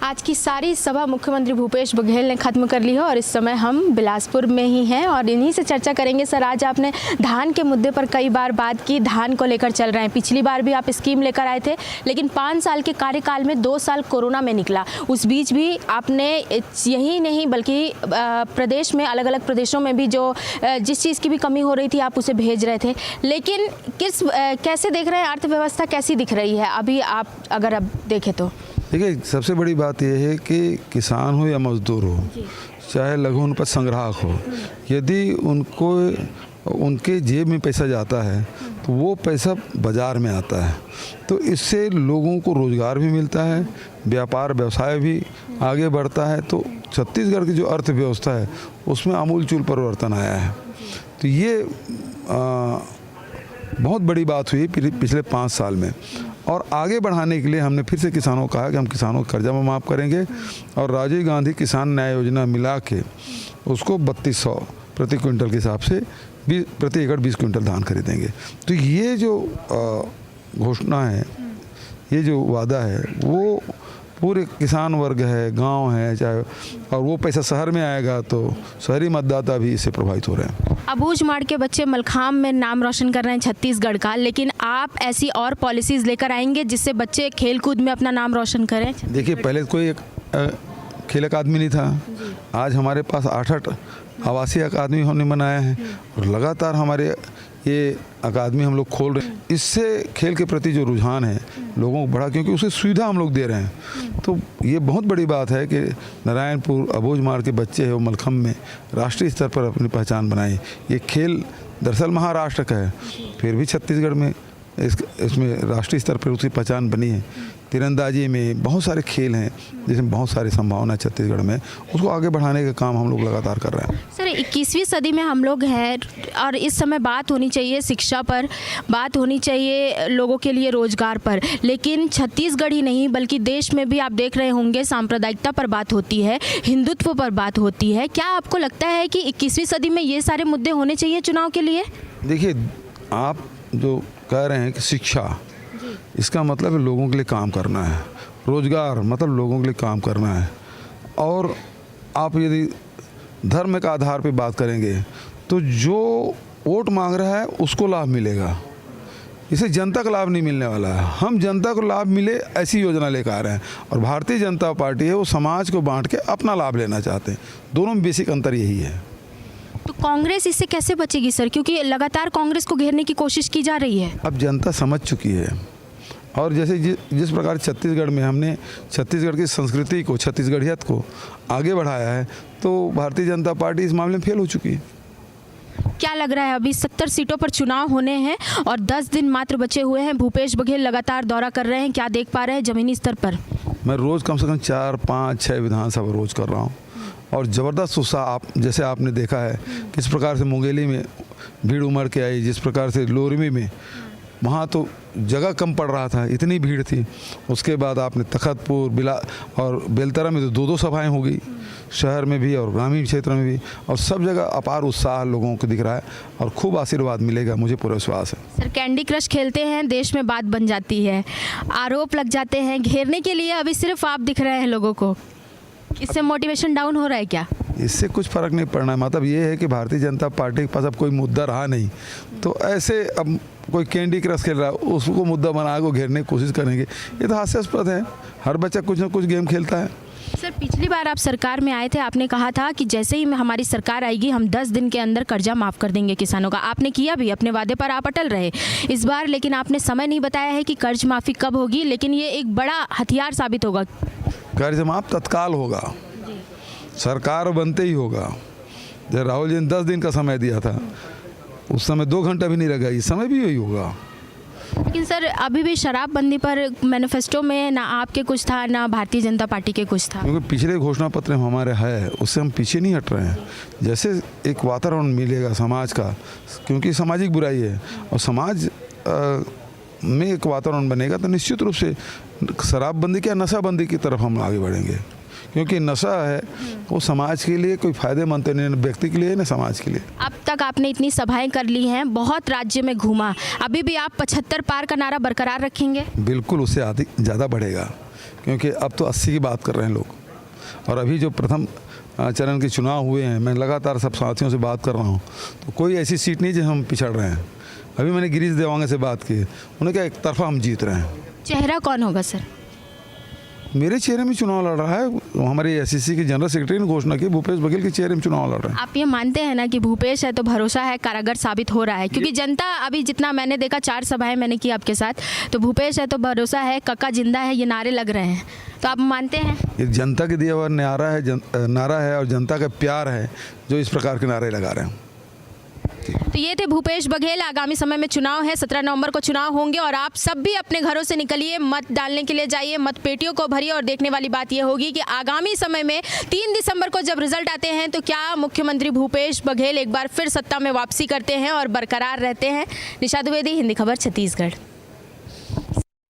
आज की सारी सभा मुख्यमंत्री भूपेश बघेल ने खत्म कर ली है और इस समय हम बिलासपुर में ही हैं और इन्हीं से चर्चा करेंगे। सर, आज आपने धान के मुद्दे पर कई बार बात की, धान को लेकर चल रहे हैं। पिछली बार भी आप स्कीम लेकर आए थे, लेकिन 5 साल के कार्यकाल में 2 साल कोरोना में निकला। उस बीच भी आपने यही नहीं बल्कि प्रदेश में अलग अलग प्रदेशों में भी जो जिस चीज़ की भी कमी हो रही थी आप उसे भेज रहे थे। लेकिन कैसे देख रहे हैं, अर्थव्यवस्था कैसी दिख रही है अभी आप अगर अब देखें तो? देखिए, सबसे बड़ी बात यह है कि किसान हो या मजदूर हो, चाहे लघु उपज संग्राहक हो, यदि उनके जेब में पैसा जाता है तो वो पैसा बाज़ार में आता है, तो इससे लोगों को रोज़गार भी मिलता है, व्यापार व्यवसाय भी आगे बढ़ता है। तो छत्तीसगढ़ की जो अर्थव्यवस्था है उसमें आमूलचूल परिवर्तन आया है। तो ये बहुत बड़ी बात हुई पिछले 5 साल में। और आगे बढ़ाने के लिए हमने फिर से किसानों को कहा कि हम किसानों का कर्जा माफ़ करेंगे और राजीव गांधी किसान न्याय योजना मिला के उसको 3200 प्रति क्विंटल के हिसाब से प्रति एकड़ 20 क्विंटल धान खरीदेंगे। तो ये जो घोषणा है, ये जो वादा है, वो पूरे किसान वर्ग है, गांव है, चाहे और वो पैसा शहर में आएगा तो शहरी मतदाता भी इससे प्रभावित हो रहे हैं। अबूझमाड़ के बच्चे मलखाम में नाम रोशन कर रहे हैं छत्तीसगढ़ का, लेकिन आप ऐसी और पॉलिसीज़ लेकर आएंगे जिससे बच्चे खेलकूद में अपना नाम रोशन करें? देखिए, पहले कोई एक खेल अकादमी नहीं था, आज हमारे पास 8 आवासीय अकादमी हमने बनाया है और लगातार हमारे ये अकादमी हम लोग खोल रहे हैं। इससे खेल के प्रति जो रुझान है लोगों को बढ़ा, क्योंकि उसे सुविधा हम लोग दे रहे हैं। तो ये बहुत बड़ी बात है कि नारायणपुर अबूझमाड़ के बच्चे हैं वो मलखम्ब में राष्ट्रीय स्तर पर अपनी पहचान बनाए। ये खेल दरअसल महाराष्ट्र का है, फिर भी छत्तीसगढ़ में इसमें राष्ट्रीय स्तर पर उसकी पहचान बनी है। तीरंदाजी में बहुत सारे खेल हैं जिसमें बहुत सारी संभावना है छत्तीसगढ़ में, उसको आगे बढ़ाने का काम हम लोग लगातार कर रहे हैं। सर, 21वीं सदी में हम लोग हैं और इस समय बात होनी चाहिए शिक्षा पर, बात होनी चाहिए लोगों के लिए रोजगार पर, लेकिन छत्तीसगढ़ ही नहीं बल्कि देश में भी आप देख रहे होंगे सांप्रदायिकता पर बात होती है, हिंदुत्व पर बात होती है। क्या आपको लगता है कि 21वीं सदी में ये सारे मुद्दे होने चाहिए चुनाव के लिए? देखिए, आप जो कह रहे हैं कि शिक्षा, इसका मतलब है लोगों के लिए काम करना है, रोजगार मतलब लोगों के लिए काम करना है। और आप यदि धर्म के आधार पर बात करेंगे तो जो वोट मांग रहा है उसको लाभ मिलेगा, इसे जनता का लाभ नहीं मिलने वाला है। हम जनता को लाभ मिले ऐसी योजना लेकर आ रहे हैं और भारतीय जनता पार्टी है वो समाज को बांट के अपना लाभ लेना चाहते हैं। दोनों में बेसिक अंतर यही है। तो कांग्रेस इससे कैसे बचेगी सर, क्योंकि लगातार कांग्रेस को घेरने की कोशिश की जा रही है? अब जनता समझ चुकी है और जैसे जिस प्रकार छत्तीसगढ़ में हमने छत्तीसगढ़ की संस्कृति को, छत्तीसगढ़ियत को आगे बढ़ाया है, तो भारतीय जनता पार्टी इस मामले में फेल हो चुकी है। क्या लग रहा है, अभी 70 सीटों पर चुनाव होने हैं और 10 दिन मात्र बचे हुए हैं, भूपेश बघेल लगातार दौरा कर रहे हैं, क्या देख पा रहे हैं जमीनी स्तर पर? मैं रोज़ कम से कम 4, 5, 6 विधानसभा रोज़ कर रहा हूँ और ज़बरदस्त उत्साह जैसे आपने देखा है किस प्रकार से मुंगेली में भीड़ उमड़ के आई, जिस प्रकार से लोरमी में वहाँ तो जगह कम पड़ रहा था, इतनी भीड़ थी। उसके बाद आपने तखतपुर, बिला और बेलतरा में तो 2-2 सभाएं हो गई, शहर में भी और ग्रामीण क्षेत्र में भी, और सब जगह अपार उत्साह लोगों को दिख रहा है और खूब आशीर्वाद मिलेगा, मुझे पूरा विश्वास है। सर, कैंडी क्रश खेलते हैं, देश में बात बन जाती है, आरोप लग जाते हैं, घेरने के लिए अभी सिर्फ आप दिख रहे हैं लोगों को, इससे मोटिवेशन डाउन हो रहा है क्या? इससे कुछ फ़र्क नहीं पड़ना है। मतलब ये है कि भारतीय जनता पार्टी के पास अब कोई मुद्दा रहा नहीं, तो ऐसे अब कोई कैंडी क्रश खेल रहा है उसको मुद्दा बना के घेरने की कोशिश करेंगे, ये तो हास्यास्पद है। हर बच्चा कुछ ना कुछ गेम खेलता है। सर, पिछली बार आप सरकार में आए थे, आपने कहा था कि जैसे ही हमारी सरकार आएगी हम 10 दिन के अंदर कर्जा माफ़ कर देंगे किसानों का। आपने किया भी, अपने वादे पर आप अटल रहे। इस बार लेकिन आपने समय नहीं बताया है कि कर्ज माफ़ी कब होगी, लेकिन ये एक बड़ा हथियार साबित होगा। कर्ज माफ़ तत्काल होगा, सरकार बनते ही होगा। जब राहुल जी ने 10 दिन का समय दिया था उस समय 2 घंटा भी नहीं लगा, इस समय भी यही होगा। लेकिन सर, अभी भी शराबबंदी पर मैनिफेस्टो में ना आपके कुछ था ना भारतीय जनता पार्टी के कुछ था, क्योंकि पिछले घोषणा पत्र हमारे है उससे हम पीछे नहीं हट रहे हैं। जैसे एक वातावरण मिलेगा समाज का, क्योंकि सामाजिक बुराई है और समाज में एक वातावरण बनेगा तो निश्चित रूप से शराबबंदी या नशाबंदी की तरफ हम आगे बढ़ेंगे, क्योंकि नशा है वो समाज के लिए कोई फ़ायदेमंद नहीं, न व्यक्ति के लिए न समाज के लिए। अब तक आपने इतनी सभाएं कर ली हैं, बहुत राज्य में घूमा, अभी भी आप 75 पार का नारा बरकरार रखेंगे? बिल्कुल, उससे ज़्यादा बढ़ेगा, क्योंकि अब तो 80 की बात कर रहे हैं लोग। और अभी जो प्रथम चरण के चुनाव हुए हैं, मैं लगातार सब साथियों से बात कर रहा हूँ, तो कोई ऐसी सीट नहीं जिसमें हम पिछड़ रहे हैं। अभी मैंने गिरीश देवांगे से बात की, उन्होंने कहा एक तरफा हम जीत रहे हैं। चेहरा कौन होगा सर? मेरे चेहरे में चुनाव लड़ रहा है, हमारे एसएससी के जनरल सेक्रेटरी ने घोषणा की भूपेश बघेल के चेहरे में चुनाव लड़ रहे हैं। आप ये मानते हैं ना कि भूपेश है तो भरोसा है कारगर साबित हो रहा है? क्योंकि जनता अभी जितना मैंने देखा, 4 सभाएं मैंने की आपके साथ, तो भूपेश है तो भरोसा है, कक्का जिंदा है, ये नारे लग रहे हैं, तो आप मानते हैं? ये जनता के दिया हुआ नारा है और जनता का प्यार है जो इस प्रकार के नारे लगा रहे हैं। तो ये थे भूपेश बघेल। आगामी समय में चुनाव है, 17 नवंबर को चुनाव होंगे और आप सब भी अपने घरों से निकलिए, मत डालने के लिए जाइए, मत पेटियों को भरिए। और देखने वाली बात ये होगी कि आगामी समय में 3 दिसंबर को जब रिजल्ट आते हैं तो क्या मुख्यमंत्री भूपेश बघेल एक बार फिर सत्ता में वापसी करते हैं और बरकरार रहते हैं। निशा द्विवेदी, हिंदी खबर, छत्तीसगढ़।